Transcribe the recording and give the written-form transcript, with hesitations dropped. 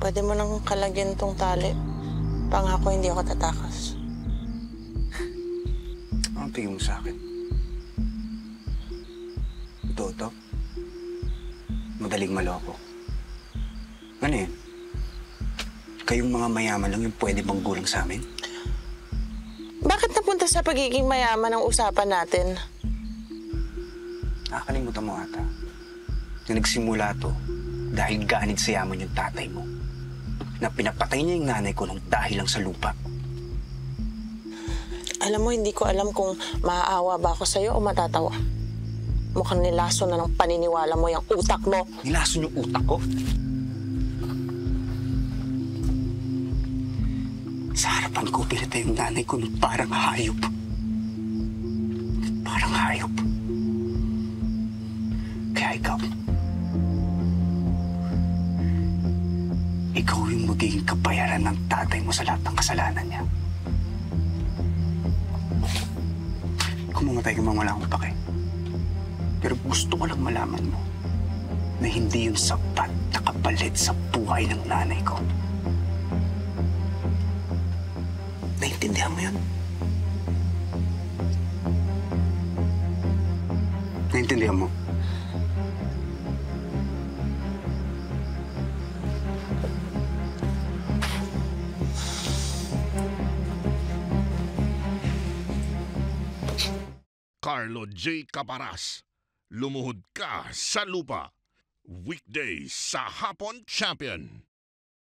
Pwede mo nang kalagyan tong tali. Pangako hindi ako tatakas. Anong tingin mo sa akin? Ito. Madaling maloko. Ano yun? Kayong mga mayaman lang yung pwede manggulang sa amin? Bakit napunta sa pagiging mayaman ang usapan natin? Nakakalimutan mo ata na nagsimula to dahil ganid sa yaman yung tatay mo. Na pinapatay niya yung nanay ko nung dahil lang sa lupa. Alam mo, hindi ko alam kung maaawa ba ako sa'yo o matatawa. Mukhang nilaso na ng paniniwala mo yung utak mo. Nilason yung utak ko? Sa harapan ko, pinatay yung nanay ko nung parang hayop. Parang hayop. Kaya ikaw yung magiging kabayaran ng tatay mo sa lahat ng kasalanan niya. Kung mamatay ka man, wala akong pake. Pero gusto ko lang malaman mo na hindi yung sapat na kapalit sa buhay ng nanay ko. Naintindihan mo yun? Naintindihan mo? Carlo J. Caparas, lumuhod ka sa lupa. Weekdays sa Hapon Champion.